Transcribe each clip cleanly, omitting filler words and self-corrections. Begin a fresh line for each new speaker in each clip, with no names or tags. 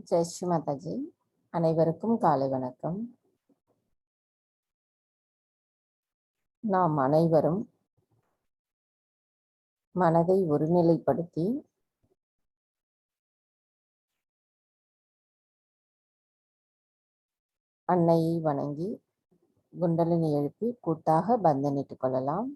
ஜெய் ஸ்ரீ மாதாஜி. அனைவருக்கும் காலை வணக்கம். நாம் அனைவரும் மனதை ஒருநிலைப்படுத்தி அன்னையை வணங்கி குண்டலினி எழுப்பி கூட்டாக பந்தனிட்டுக் கொள்ளலாம்.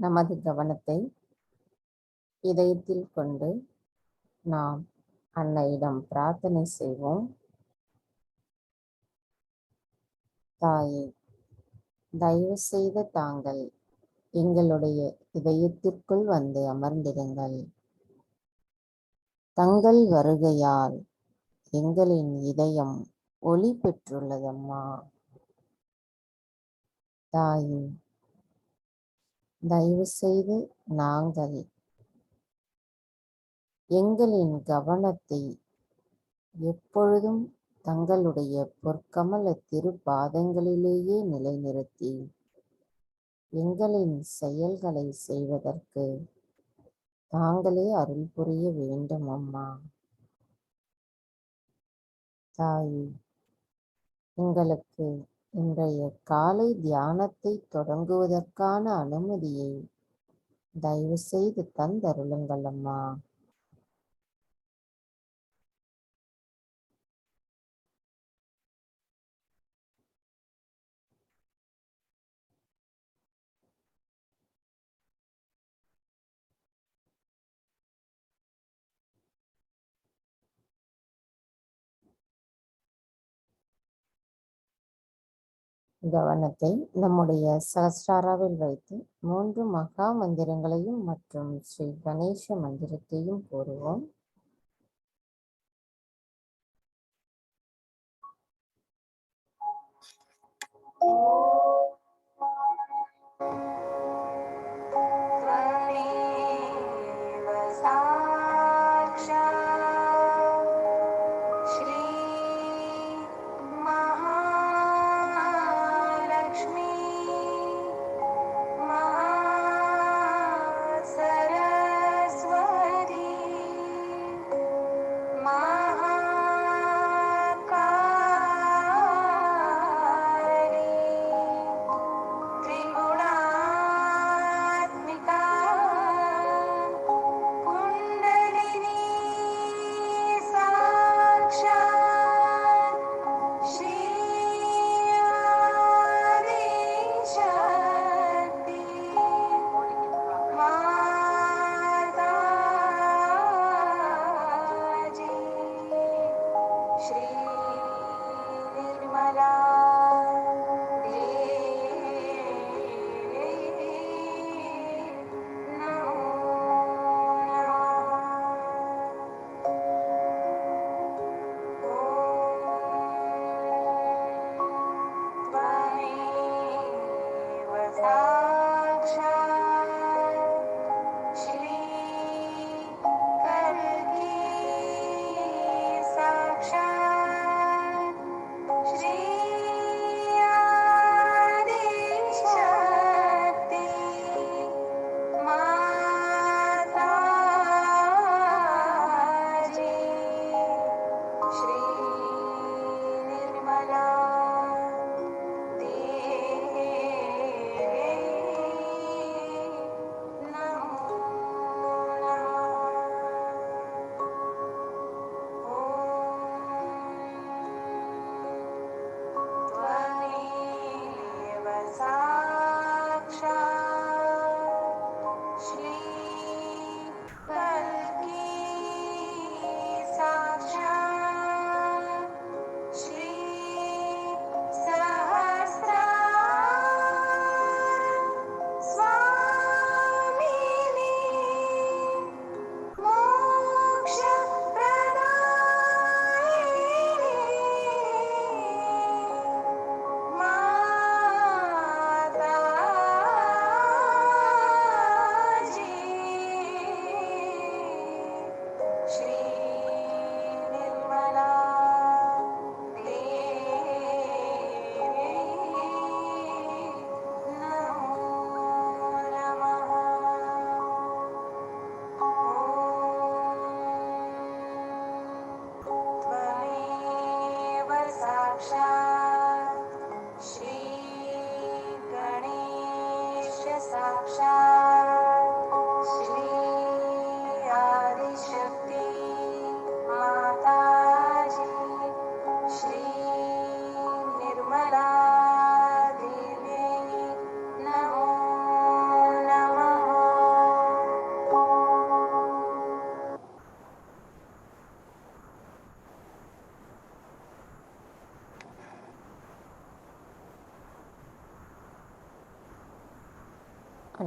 நமது கவனத்தை இதயத்தில் கொண்டு நாம் அன்னையிடம் பிரார்த்தனை செய்வோம். தாயே, தயவு செய்து தாங்கள் எங்களுடைய இதயத்திற்குள் வந்து அமர்ந்திருங்கள். தங்கள் வருகையால் எங்களின் இதயம் ஒளி பெற்றுள்ளதம்மா. தாயே, தயவு செய்து நாங்கள் எங்களின் கவனத்தை எப்பொழுதும் தங்களுடைய பொற்கமல திருப்பாதங்களிலேயே நிலைநிறுத்தி எங்களின் செயல்களை செய்வதற்கு தாங்களே அருள் புரிய வேண்டும் அம்மா. தாயே, எங்களுக்கு இன்றைய காலை தியானத்தை தொடங்குவதற்கான அனுமதியை தயவு செய்து தந்தருளுங்கள் அம்மா. கவனத்தை நம்முடைய சஹஸ்ராராவில் வைத்து 3 மகா மந்திரங்களையும் மற்றும் ஸ்ரீ கணேச மந்திரத்தையும் கூறுவோம்.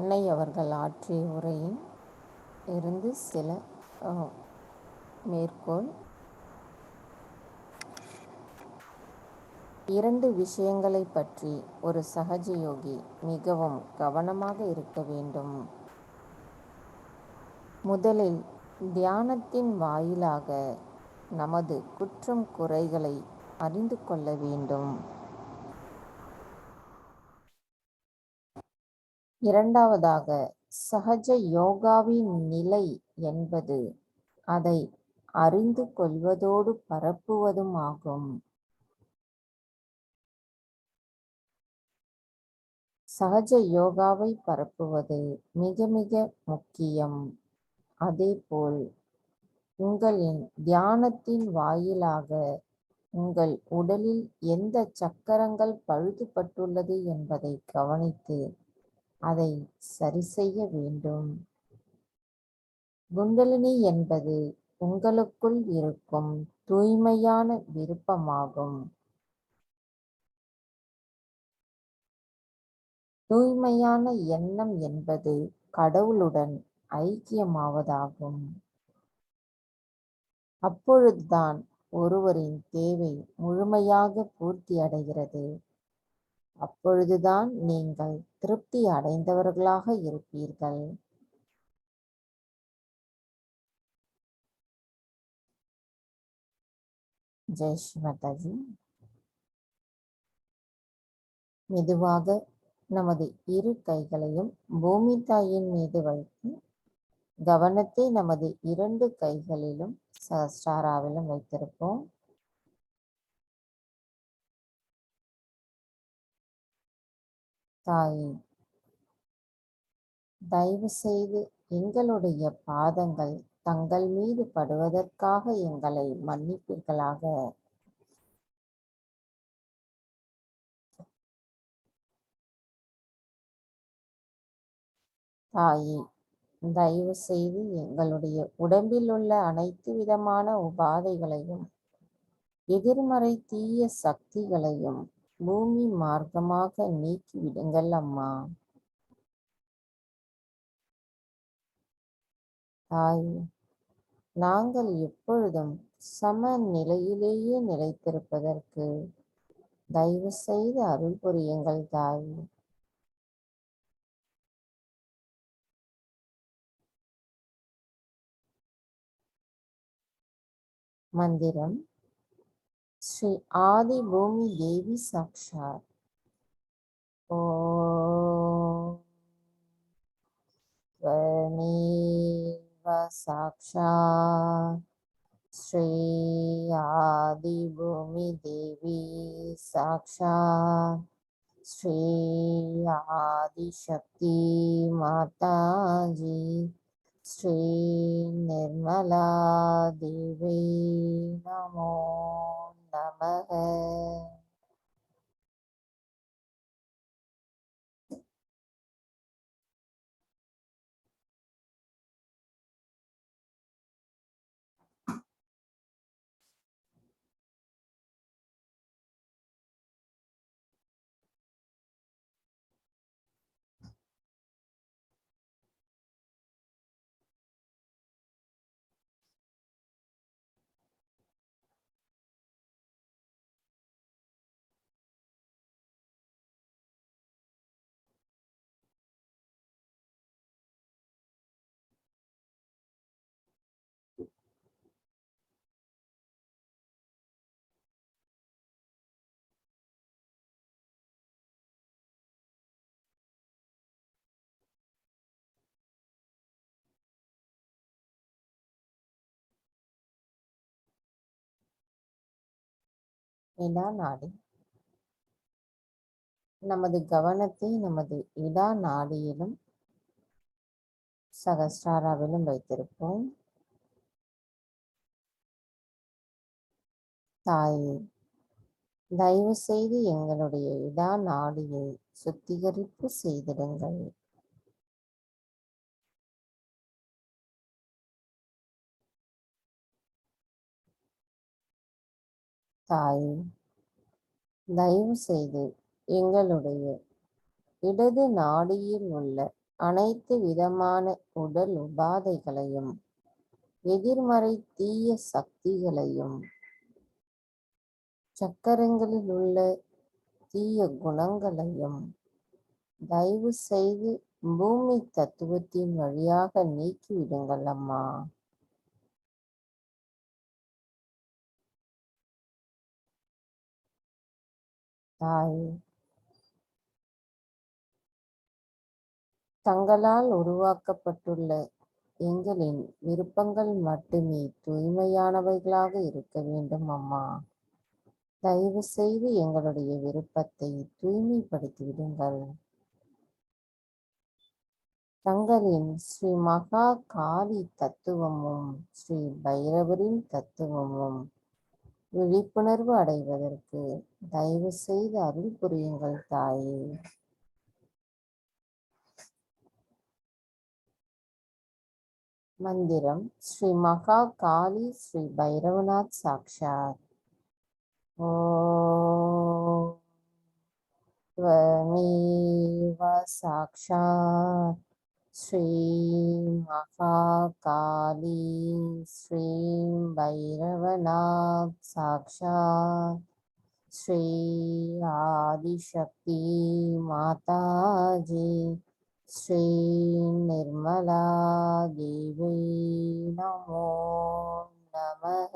அன்னை அவர்கள் ஆற்றிய உரையில் இருந்து சில மேற்கோள். 2 விஷயங்களை பற்றி ஒரு சகஜ யோகி மிகவும் கவனமாக இருக்க வேண்டும். முதலில் தியானத்தின் வாயிலாக நமது குற்றம் குறைகளை அறிந்து கொள்ள வேண்டும். இரண்டாவதாக, சகஜ யோகாவின் நிலை என்பது அதை அறிந்து கொள்வதோடு பரப்புவதும் ஆகும். சகஜ யோகாவை பரப்புவது மிக மிக முக்கியம். அதேபோல் உங்களின் தியானத்தின் வாயிலாக உங்கள் உடலில் எந்த சக்கரங்கள் பழுதுபட்டுள்ளது என்பதை கவனித்து அதை சரி செய்ய வேண்டும். குண்டலினி என்பது உங்களுக்குள் இருக்கும் தூய்மையான விருப்பமாகும். தூய்மையான எண்ணம் என்பது கடவுளுடன் ஐக்கியமாவதாகும். அப்பொழுதுதான் ஒருவரின் தேவை முழுமையாக பூர்த்தி அடைகிறது. அப்பொழுதுதான் நீங்கள் திருப்தி அடைந்தவர்களாக இருப்பீர்கள். ஜெய் ஸ்ரீ மாதாஜி. மெதுவாக நமது இரு கைகளையும் பூமி தாயின் மீது வைத்து கவனத்தை நமது 2 கைகளிலும் சஹஸ்ராராவிலும் வைத்திருப்போம். தாயே, தயவு செய்து எங்களுடைய பாதங்கள் தங்கள் மீது படுவதற்காக எங்களை மன்னிப்பீர்களாக. தாயே, தயவு செய்து எங்களுடைய உடம்பில் உள்ள அனைத்து விதமான உபாதைகளையும் எதிர்மறை தீய சக்திகளையும் பூமி மார்க்கமாக நீக்கிவிடுங்கள் அம்மா. தாயே, நாங்கள் எப்பொழுதும் சமநிலையிலேயே நிலைத்திருப்பதற்கு தயவு செய்து அருள் புரியுங்கள் தாயே. மந்திரம். ஸ்ரீ ஆதி பூமி தேவி சாக்ஷாத். ஓம் ஸ்வமேவ சாக்ஷாத் ஸ்ரீ ஆதி பூமி தேவி சாக்ஷாத் ஸ்ரீ ஆதி சக்தி மாதாஜி ஸ்ரீ நிர்மலா தேவி நமோ நமக. இடா நாடி. நமது கவனத்தை நமது இடா நாடியிலும் சகஸ்ராராவிலும் வைத்திருப்போம். தாயே, தயவு செய்து எங்களுடைய இடா நாடியை சுத்திகரிப்பு செய்திடுங்கள். தாயே, தயவு செய்து எங்களுடைய இடது நாடியில் உள்ள அனைத்து விதமான உடல் உபாதைகளையும், எதிர்மறை தீய சக்திகளையும், சக்கரங்களில் உள்ள தீய குணங்களையும் தயவு செய்து பூமி தத்துவத்தின் வழியாக நீக்கிவிடுங்கள் அம்மா. தாய், தங்களால் உருவாக்கப்பட்டுள்ள எங்களின் விருப்பங்கள் மட்டுமே தூய்மையானவைகளாக இருக்க வேண்டும் அம்மா. தயவு செய்து எங்களுடைய விருப்பத்தை தூய்மைப்படுத்திவிடுங்கள். தங்களின் ஸ்ரீ மகா காளி தத்துவமும் ஸ்ரீ பைரவரின் தத்துவமும் விழிப்புணர்வு அடைவதற்கு தயவு செய்து அருள் புரியுங்கள் தாயே. மந்திரம் ஸ்ரீ மகா காளி ஸ்ரீ பைரவநாத் சாக்ஷாத். ஓம் त्वमेव साक्षात् श्री महाकाली श्री भैरवनाथ साक्षात् श्री आदिशक्ति माताजी श्री निर्मला देवी नमो नमः.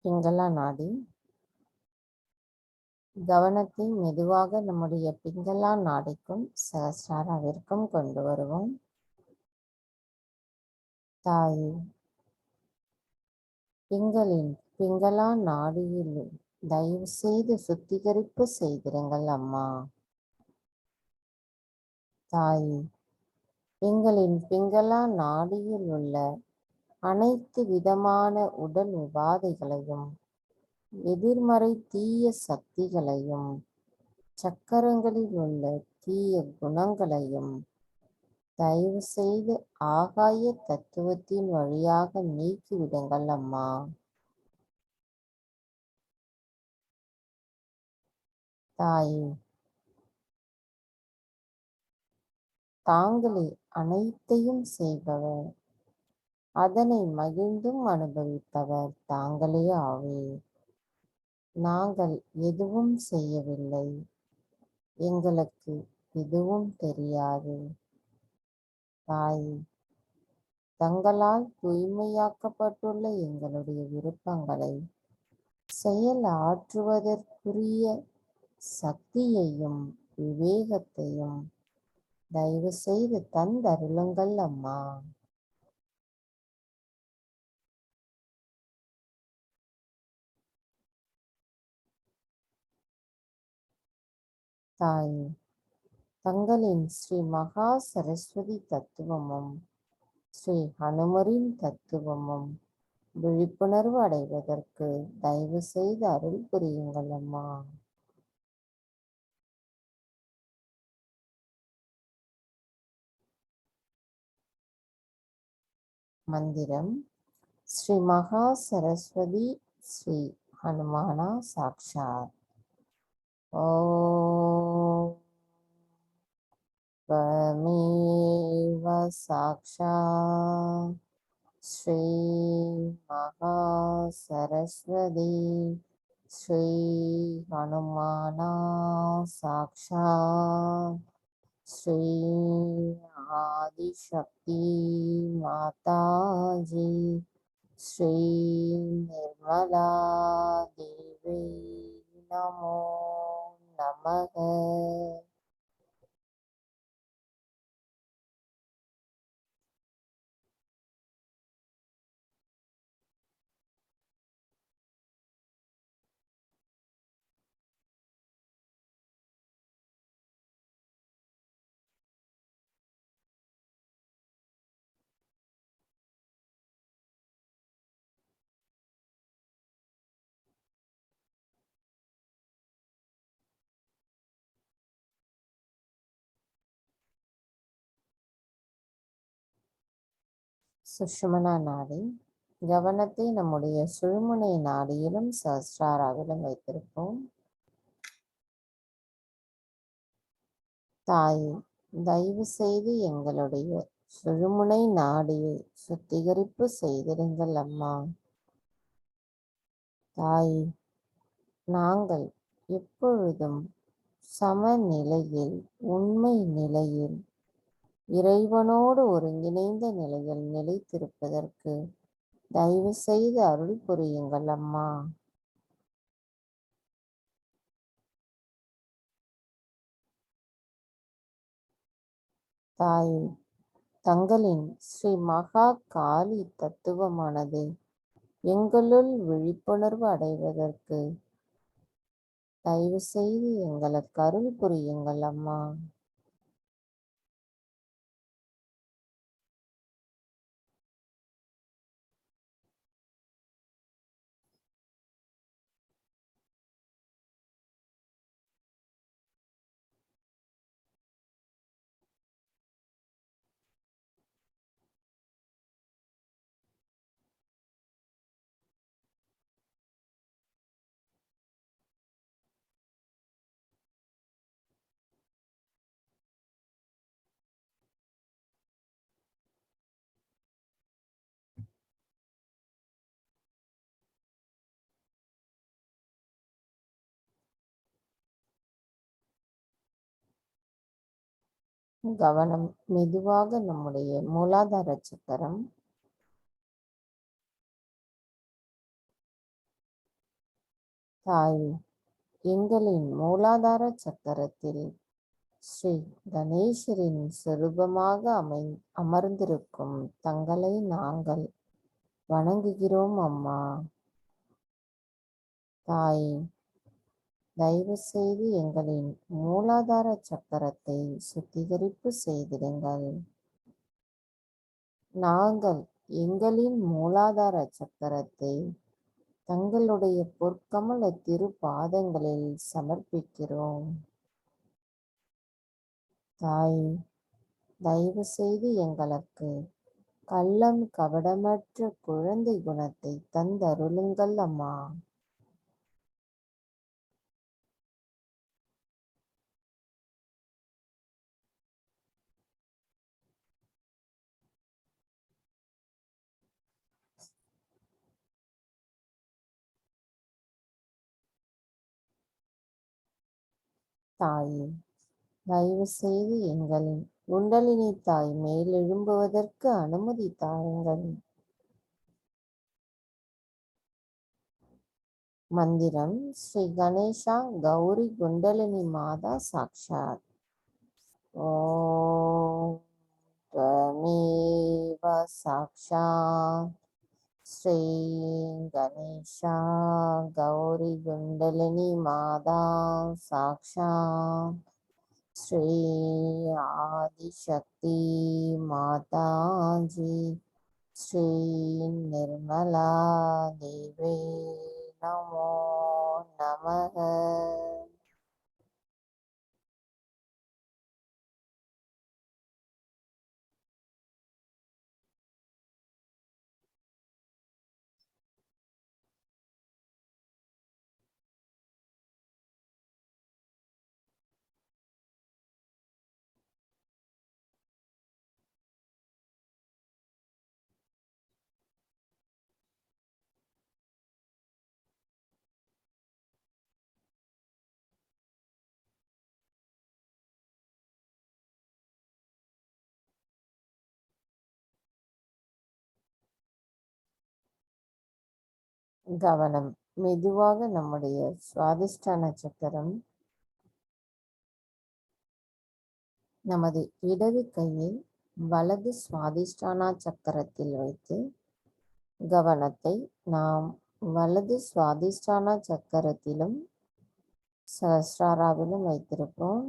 பிங்களா நாடி கவனத்தை மெதுவாக நம்முடைய பிங்களா நாடிக்கும் சகஸ்ராராவிற்கும் கொண்டு வருவோம். தாயே, எங்களின் பிங்களா நாடியில் தயவு செய்து சுத்திகரிப்பு செய்திருங்கள் அம்மா. தாயே, எங்களின் பிங்களா நாடியில் உள்ள அனைத்து விதமான உடல் உபாதைகளையும், எதிர்மறை தீய சக்திகளையும், சக்கரங்களில் உள்ள தீய குணங்களையும் தயவு செய்து ஆகாய தத்துவத்தின் வழியாக நீக்கிவிடுங்கள் அம்மா. தாயே, தாங்களே அனைத்தையும் செய்பவர், அதனை மகிழ்ந்தும் அனுபவிப்பவர் தாங்களே ஆவே. நாங்கள் எதுவும் செய்யவில்லை, எங்களுக்கு எதுவும் தெரியாது. தாயே, தங்களால் தூய்மையாக்கப்பட்டுள்ள எங்களுடைய விருப்பங்களை செயல் ஆற்றுவதற்குரிய சக்தியையும் விவேகத்தையும் தயவு செய்து தந்தருளுங்கள் அம்மா. தாயே, தங்களின் ஸ்ரீ மகா சரஸ்வதி தத்துவமும் ஸ்ரீ ஹனுமரின் தத்துவமும் விழிப்புணர்வு அடைவதற்கு தயவு செய்து அருள் புரியுங்கள் அம்மா. மந்திரம் ஸ்ரீ மகா சரஸ்வதி ஸ்ரீ ஹனுமானா சாக்ஷாத். ஓம் त्वमेव साक्षात् श्री महासरस्वती श्री हनुमाना साक्षात् श्री आदिशक्ति माता जी श्री निर्मला देवी नमो नमः। சுஷுமனா நாடி கவனத்தை நம்முடைய சுழுமுனை நாடியிலும் சஹஸ்ராராவிலும் வைத்திருப்போம். தாயே, தயவு செய்து எங்களுடைய சுழுமுனை நாடியை சுத்திகரிப்பு செய்திருங்கள் அம்மா. தாயே, நாங்கள் எப்பொழுதும் சமநிலையில், உண்மை நிலையில், இறைவனோடு ஒருங்கிணைந்த நிலையில் நிலைத்திருப்பதற்கு தயவு செய்து அருள் புரியுங்கள் அம்மா. தாயே, தங்களின் ஸ்ரீ மகா காளி தத்துவமானது எங்களுள் விழிப்புணர்வு அடைவதற்கு தயவு செய்து எங்களுக்கு அருள் புரியுங்கள் அம்மா. கவனம் மெதுவாக நம்முடைய மூலாதார சக்கரம், தாய், எங்களின் மூலாதார சக்கரத்தில் ஸ்ரீ கணேசரின் சொரூபமாக அமர்ந்திருக்கும் தங்களை நாங்கள் வணங்குகிறோம் அம்மா. தாய், தயவு செய்து எங்களின் மூலாதார சக்கரத்தை சுத்திகரிப்பு செய்திடுங்கள். நாங்கள் எங்களின் மூலாதார சக்கரத்தை தங்களுடைய பொற்கமல திருப்பாதங்களில் சமர்ப்பிக்கிறோம். தாய், தயவு செய்து எங்களுக்கு கள்ளம் கபடமற்ற குழந்தை குணத்தை தந்தருளுங்கள் அம்மா. தாயே, தயவு செய்து எங்களின் குண்டலினி தாய் மேலெழும்புவதற்கு அனுமதி தாருங்கள். மந்திரம் ஸ்ரீ கணேஷா கௌரி குண்டலினி மாதா சாக்ஷாத். ஓம் त्वमेव साक्षात् श्री गणेशा गौरी कुंडलिनी माता साक्षात् श्री आदिशक्ति माता जी श्री निर्मला देवी नमो नमः। கவனம். மெதுவாக நம்முடைய சுவாதிஷ்டான சக்கரம் நமது இடது கையை வலது சுவாதிஷ்டான சக்கரத்தில் வைத்து கவனத்தை நாம் வலது சுவாதிஷ்டான சக்கரத்திலும் சஹஸ்ராராவிலும் வைத்திருப்போம்.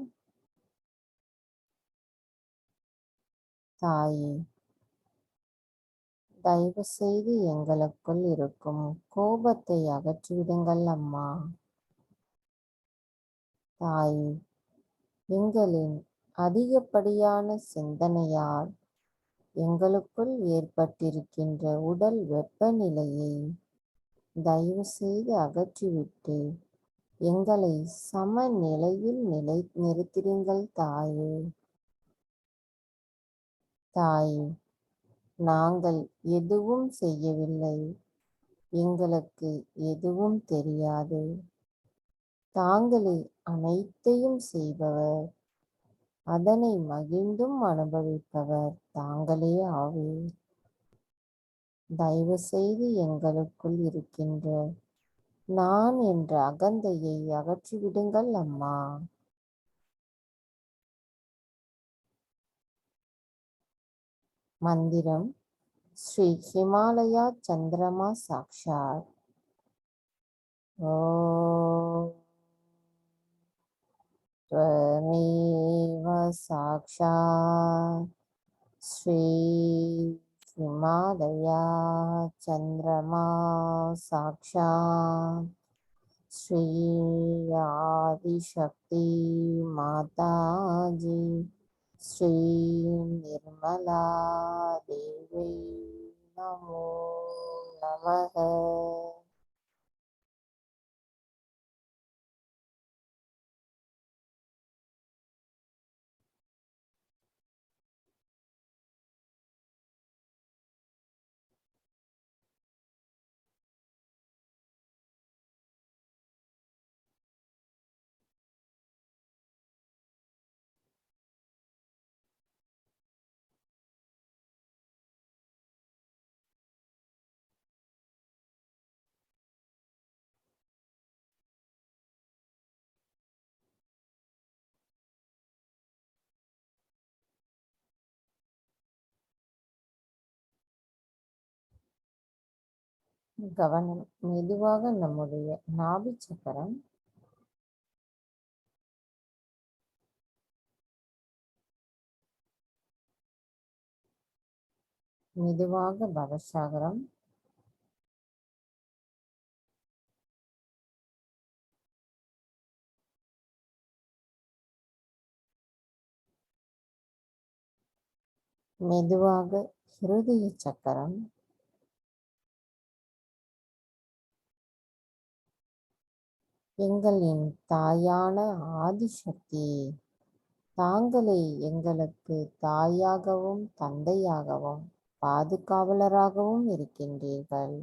தாயே, தயவு செய்து எங்களுக்குள் இருக்கும் கோபத்தை அகற்றிவிடுங்கள் அம்மா. தாயே, எங்களின் அதிகப்படியான சிந்தனையால் எங்களுக்குள் ஏற்பட்டிருக்கின்ற உடல் வெப்பநிலையை தயவு செய்து அகற்றிவிட்டு எங்களை சமநிலையில் நிறுத்திடுங்கள் தாயே. தாயே, நாங்கள் எதுவும் செய்யவில்லை, எங்களுக்கு எதுவும் தெரியாது. தாங்களே அனைத்தையும் செய்பவர், அதனை மகிழ்ந்தும் அனுபவிப்பவர் தாங்களே ஆவீர். தயவு செய்து எங்களுக்குள் இருக்கின்ற நான் என்ற அகந்தையை அகற்றிவிடுங்கள் அம்மா. மந்திரம் ஸ்ரீ ஹிமாலயா சந்திரமா சாக்ஷாத். ஓம் त्वमेव साक्षात् श्री हिमालया चंद्रमा साक्षात् श्री आदिशक्ति माताजी श्री निर्मला देवी नमो नमः. கவனம். மெதுவாக நம்முடைய நாபி சக்கரம் மெதுவாக பவசாகரம் மெதுவாக ஹிருதய சக்கரம் எங்களின் தாயான ஆதிசக்தி, தாங்களே எங்களுக்கு தாயாகவும் தந்தையாகவும் பாதுகாவலராகவும் இருக்கின்றீர்கள்.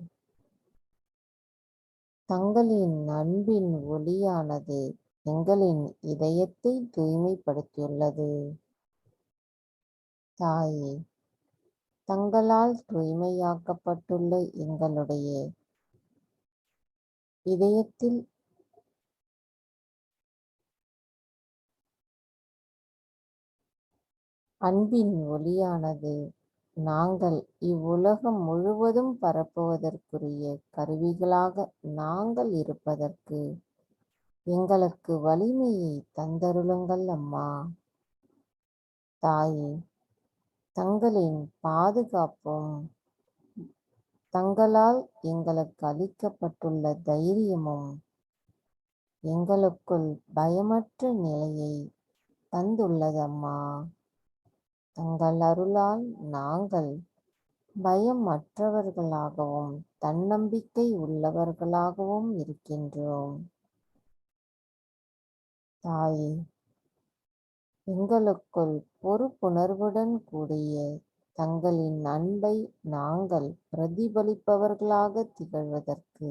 தங்களின் அன்பின் ஒளியானது எங்களின் இதயத்தை தூய்மைப்படுத்தியுள்ளது. தாயே, தங்களால் தூய்மையாக்கப்பட்டுள்ள எங்களுடைய இதயத்தில் அன்பின் ஒளியானது நாங்கள் இவ்வுலகம் முழுவதும் பரப்புவதற்குரிய கருவிகளாக நாங்கள் இருப்பதற்கு எங்களுக்கு வலிமையை தந்தருளுங்கள் அம்மா. தாயே, தங்களின் பாதுகாப்பும் தங்களால் எங்களுக்கு அளிக்கப்பட்டுள்ள தைரியமும் எங்களுக்குள் பயமற்ற நிலையை தந்துள்ளதம்மா. தங்கள் அருளால் நாங்கள் பயமற்றவர்களாகவும் தன்னம்பிக்கை உள்ளவர்களாகவும் இருக்கின்றோம். தாயே, எங்களுக்குள் பொறுப்புணர்வுடன் கூடிய தங்களின் அன்பை நாங்கள் பிரதிபலிப்பவர்களாக திகழ்வதற்கு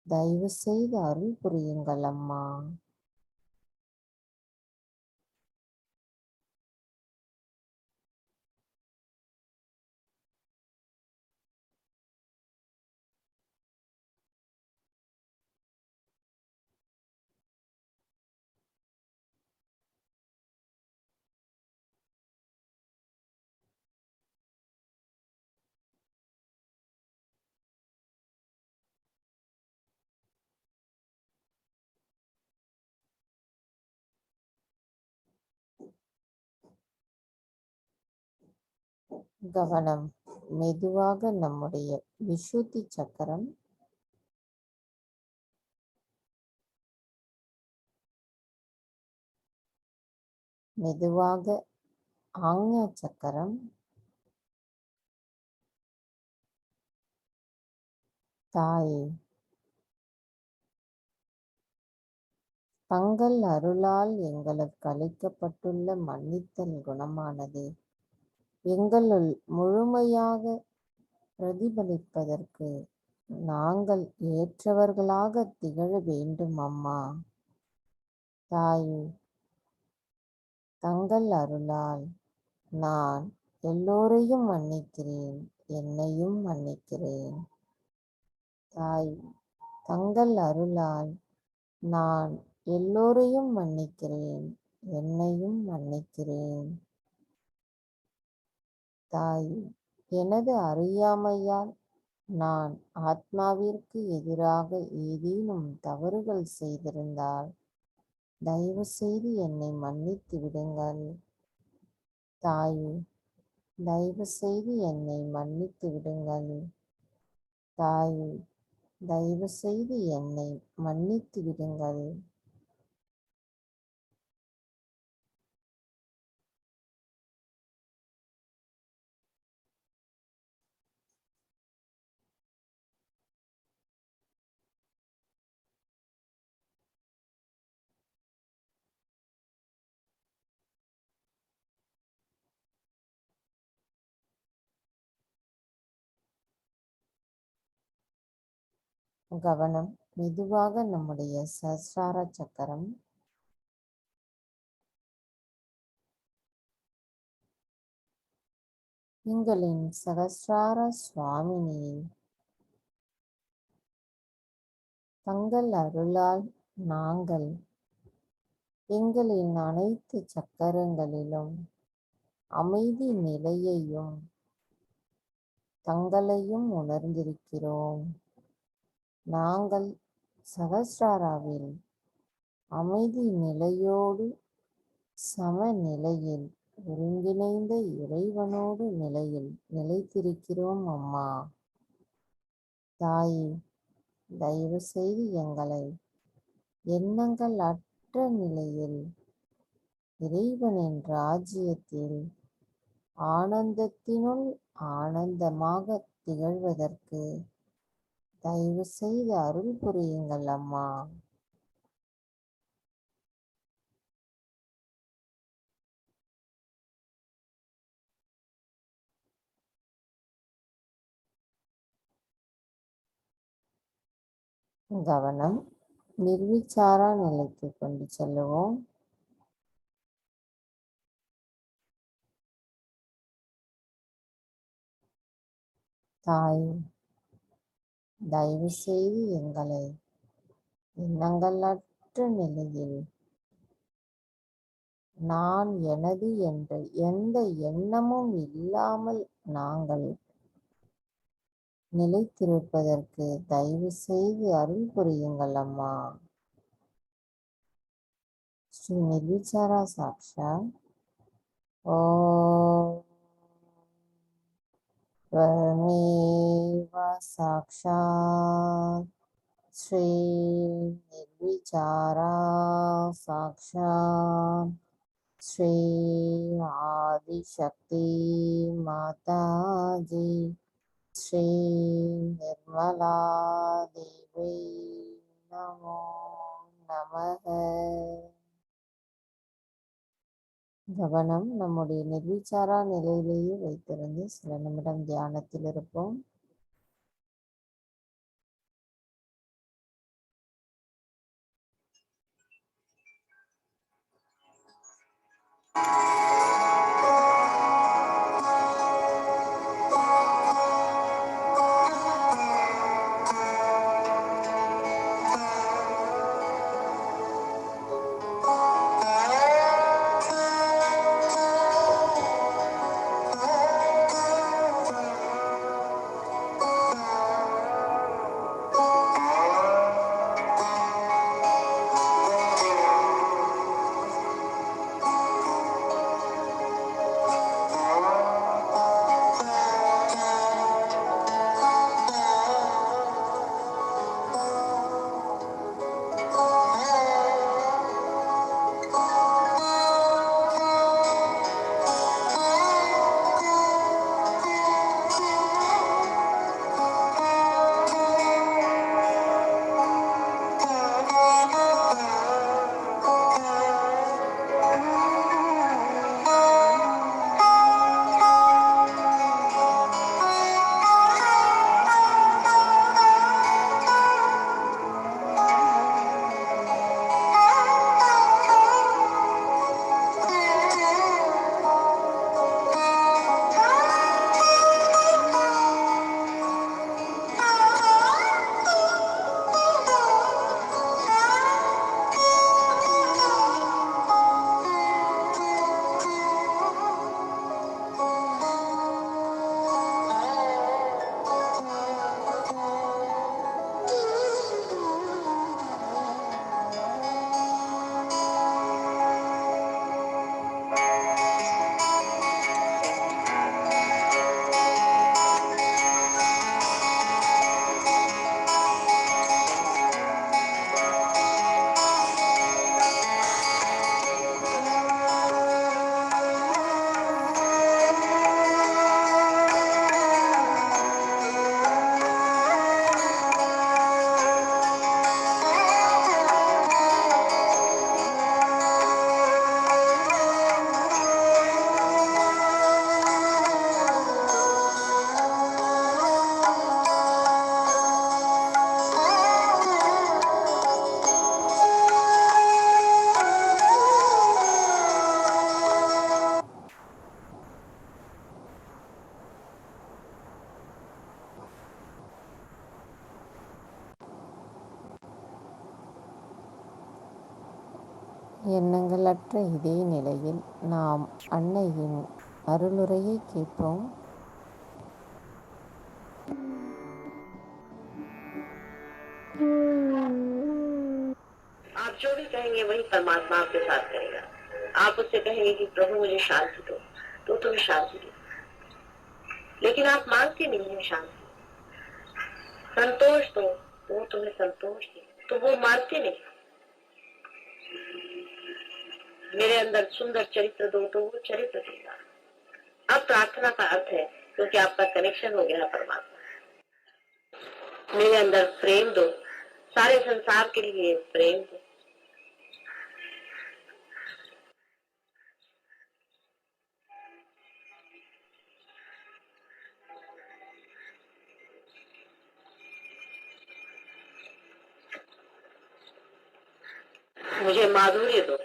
தயவு செய்து அருள் புரியுங்கள் அம்மா. கவனம். மெதுவாக நம்முடைய விசுத்தி சக்கரம், மெதுவாக ஆக்ஞா சக்கரம், தாயே, தங்கள் அருளால் எங்களுக்கு அளிக்கப்பட்டுள்ள மன்னித்தல் குணமானது எங்களுள் முழுமையாக பிரதிபலிப்பதற்கு நாங்கள் ஏற்றவர்களாக திகழ வேண்டும் அம்மா. தாயே, தங்கள் அருளால் நான் எல்லோரையும் மன்னிக்கிறேன், என்னையும் மன்னிக்கிறேன். தாய், தங்கள் அருளால் நான் எல்லோரையும் மன்னிக்கிறேன், என்னையும் மன்னிக்கிறேன். தாய், எனது அறியாமையால் நான் ஆத்மாவிற்கு எதிராக ஏதேனும் தவறுகள் செய்திருந்தால் தயவு செய்து என்னை மன்னித்து விடுங்கள். தாயே, தயவு செய்து என்னை மன்னித்து விடுங்கள். தாயே, தயவு செய்து என்னை மன்னித்து விடுங்கள். கவனம். மெதுவாக நம்முடைய சஹஸ்ரார சக்கரம், எங்களின் சகஸ்ரார சுவாமினியை தங்கள் அருளால் நாங்கள் எங்களின் அனைத்து சக்கரங்களிலும் அமைதி நிலையையும் தங்களையும் உணர்ந்திருக்கிறோம். நாங்கள் சகஸ்ராராவில் அமைதி நிலையோடு சமநிலையில் ஒருங்கிணைந்த இறைவனோடு நிலையில் நிலைத்திருக்கிறோம் அம்மா. தாயே, தயவு செய்து எங்களை எண்ணங்கள் அற்ற நிலையில் இறைவனின் ராஜ்யத்தில் ஆனந்தத்தினுள் ஆனந்தமாக திகழ்வதற்கு தயவு செய்து அருள் புரியுங்கள் அம்மா. கவனம். நிர்விச்சார நிலைக்கு கொண்டு செல்லுவோம். தாய், தயவு செய்து எங்களை எண்ணங்கள் அற்ற நிலையில் நான் எனது என்ற எந்த எண்ணமும் இல்லாமல் நாங்கள் நிலைத்திருப்பதற்கு தயவு செய்து அருள் புரியுங்கள் அம்மா. ஸ்ரீ நிர்விச்சாரா சாக்ஷா ஓம் त्वमेव साक्षात् श्री निर्विचारा साक्षात् श्री आदिशक्ति माताजी श्री निर्मला देवी नमो नमः. கவனம். நம்முடைய நிர்விச்சாரா நிலையிலேயே வைத்திருந்து சில நிமிடம் தியானத்தில் இருப்போம். எண்ணங்களற்ற இதே நிலையில் நாம் அன்னையின் அருளுரையை கேட்போம்.
आप जो भी कहेंगे वही परमात्मा आपके साथ करेगा। आप उससे कहेंगे कि प्रभु मुझे शांति दो, तो तुम्हें शांति दे। लेकिन आप मांगते नहीं हैं शांति। संतोष दो, तो वो तुम्हें संतोष दे, तो वो मानते नहीं। मेरे अंदर सुंदर चरित्र दो, तो वो चरित्र देगा। अब प्रार्थना का अर्थ है, क्योंकि आपका कनेक्शन हो गया परमात्मा। मेरे अंदर प्रेम दो, सारे संसार के लिए प्रेम दो। मुझे माधुर्य दो,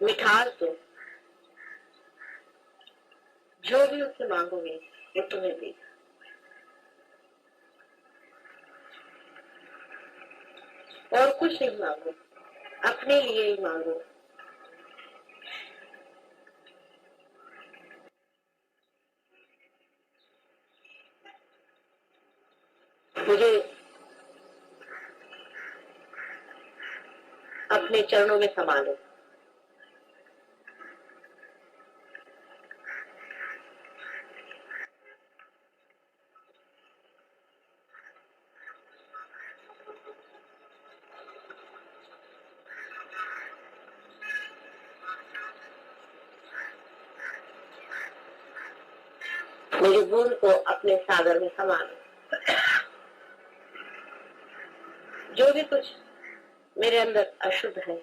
मिठास दो। जो भी उससे मांगोगे वो तुम्हें देगा। और कुछ नहीं मांगो, अपने लिए ही मांगो। मुझे अपने चरणों में संभालो। मेरे बूंद को अपने सागर में संभालो। जो भी कुछ मेरे अंदर अशुद्ध है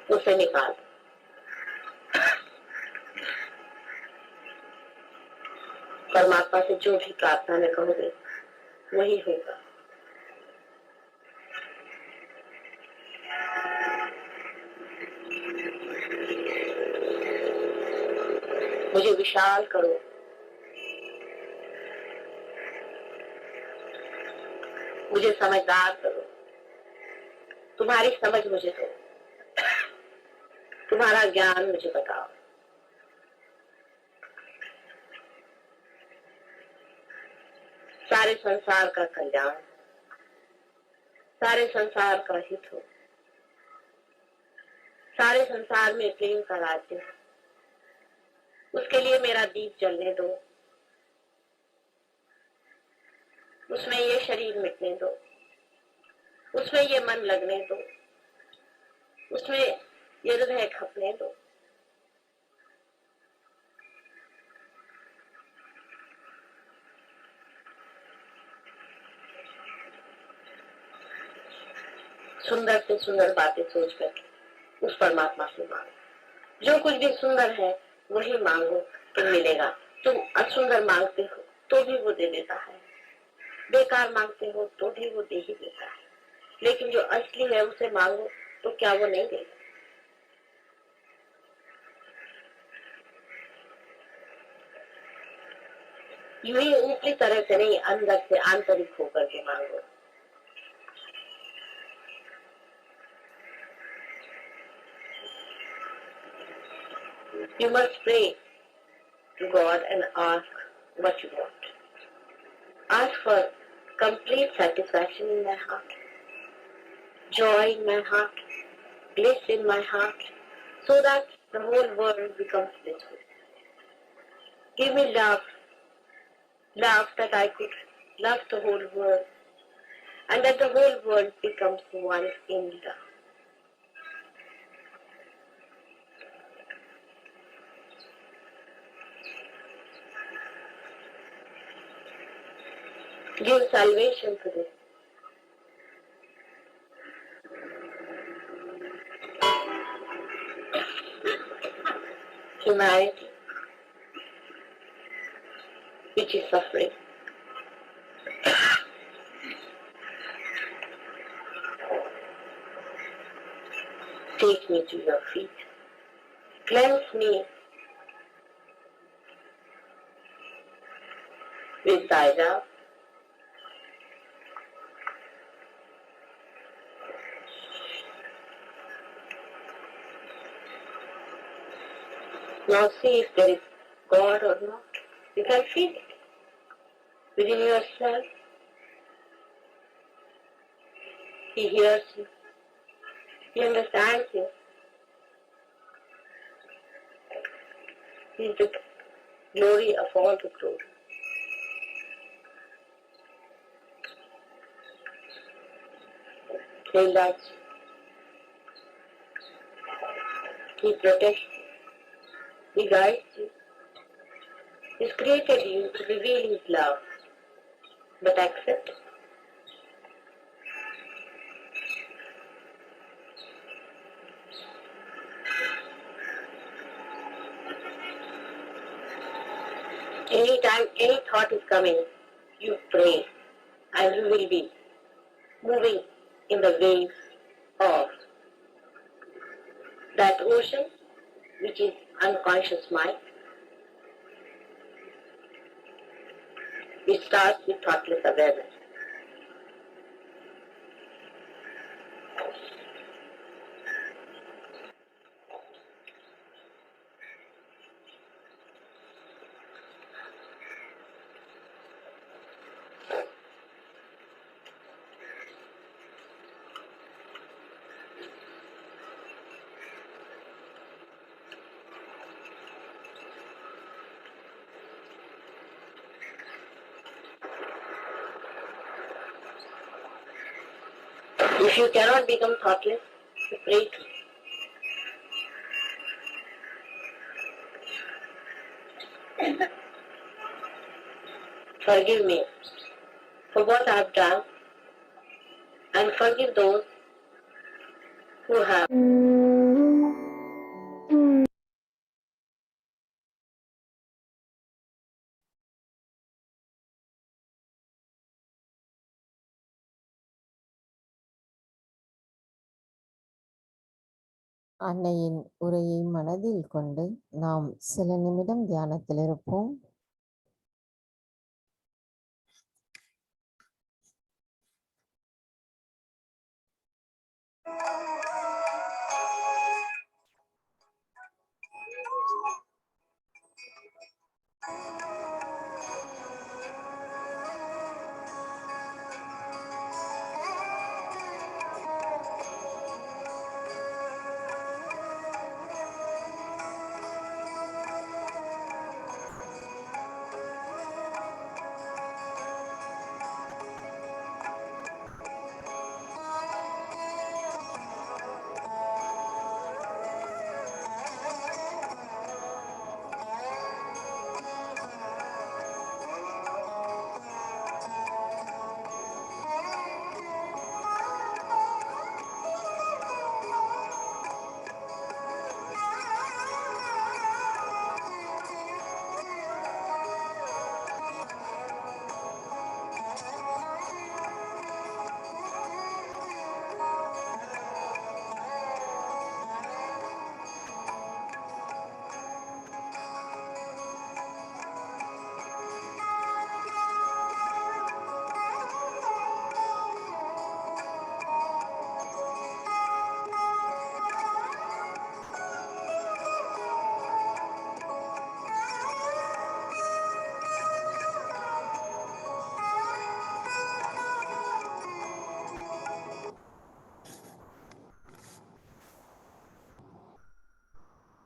उसे निकाल। परमात्मा से जो भी प्रार्थना में कहोगे वही होगा। मुझे विशाल करो, मुझे समझदार करो। तुम्हारी समझ मुझे दो, तुम्हारा ज्ञान मुझे बताओ। सारे संसार का कल्याण, सारे संसार का हित हो, सारे संसार में प्रेम का राज्य हो। उसके लिए मेरा दीप जलने दो, उसमें ये शरीर मिटने दो, उसमें ये मन लगने दो, उसमें ये हृदय खपने दो। सुंदर से सुंदर बातें सोच करके उस परमात्मा से मांगो। जो कुछ भी सुंदर है वही मांगो तो मिलेगा। तुम असुंदर मांगते हो तो भी वो दे देता है, बेकार मांगते हो तो भी वो दे ही देता है। लेकिन जो असली है उसे मांगो तो क्या वो नहीं देगा? यूं ही ऊपरी तरह से नहीं, अंदर से आंतरिक होकर के मांगो। You must pray to God and ask what you want. Ask for complete satisfaction in my heart, joy in my heart, bliss in my heart, so that the whole world becomes blissful. Give me love, love that I could love the whole world, and that the whole world becomes one in love. Give salvation to this. Humanity, which is suffering. Take me to your feet. Cleanse me with Saida. Now see if there is God or not. You can feel it within yourself. He hears you. He understands you. He is the glory of all the glory. He loves you. He protects you. He guides you. He's created you to reveal His love. But accept it. Anytime any thought is coming, you pray and you will be moving in the waves of that ocean which is unconscious mind. It starts with thoughtless awareness. If you cannot become thoughtless, you pray to forgive me for what I have done and forgive those who have
அன்னையின் உரையை மனதில் கொண்டு நாம் சில நிமிடம் தியானத்தில் இருப்போம்.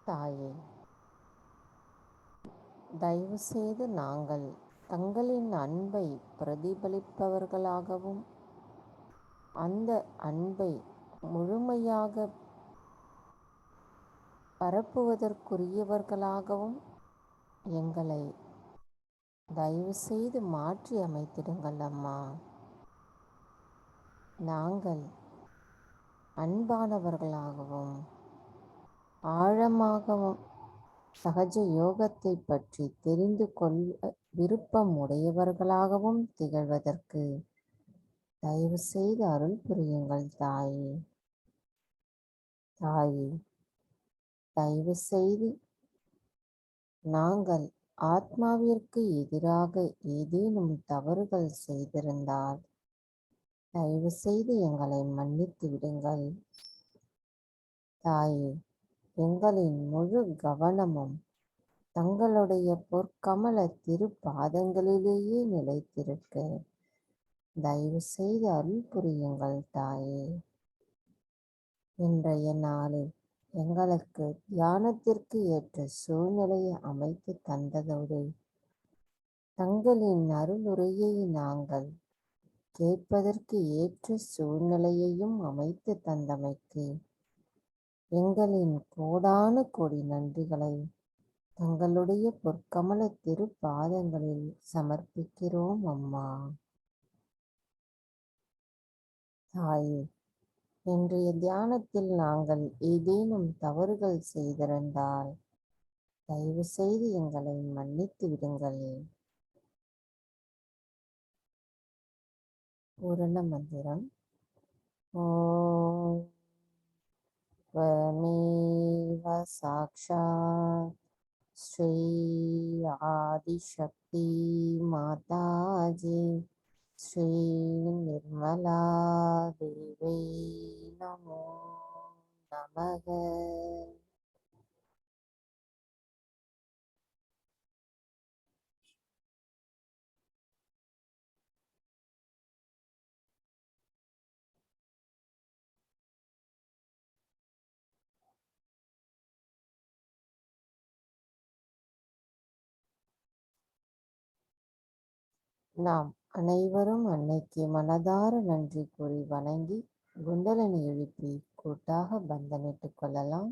தாயே, தயவு செய்து நாங்கள் தங்களின் அன்பை பிரதிபலிப்பவர்களாகவும் அந்த அன்பை முழுமையாக பரப்புவதற்குரியவர்களாகவும் எங்களை தயவு செய்து மாற்றி அமைத்திடுங்கள் அம்மா. நாங்கள் அன்பானவர்களாகவும் ஆழமாகவும் சகஜ யோகத்தை பற்றி தெரிந்து கொள்ள விருப்பம் உடையவர்களாகவும் திகழ்வதற்கு தயவு செய்து அருள் புரியுங்கள் தாயே. தாயே, தயவு செய்து நாங்கள் ஆத்மாவிற்கு எதிராக ஏதேனும் தவறுகள் செய்திருந்தால் தயவு செய்து எங்களை மன்னித்து விடுங்கள். தாயே, எங்களின் முழு கவனமும் தங்களுடைய பொற்கமல திருப்பாதங்களிலேயே நிலைத்திருக்க தயவு செய்து அருள் புரியுங்கள் தாயே. இன்றைய நாளில் எங்களுக்கு தியானத்திற்கு ஏற்ற சூழ்நிலையை அமைத்து தந்ததோடு தங்களின் அருளுரையை நாங்கள் கேட்பதற்கு ஏற்ற சூழ்நிலையையும் அமைத்து தந்தமைக்கு எங்களின் கோடான கோடி நன்றிகளை தங்களுடைய பொற்கமல திருப்பாதங்களில் சமர்ப்பிக்கிறோம் அம்மா. தாயே, இன்றைய தியானத்தில் நாங்கள் ஏதேனும் தவறுகள் செய்திருந்தால் தயவு செய்து எங்களை மன்னித்து விடுங்கள். பூரண மந்திரம். ஓம் त्वमेव साक्षात् श्री आदिशक्ति माताजी श्री निर्मला देवी नमो नमः. நாம் அனைவரும் அன்னைக்கு மனதார நன்றி கூறி வணங்கி குண்டலினி எழுப்பி கூட்டாக பந்தனிட்டுக் கொள்ளலாம்.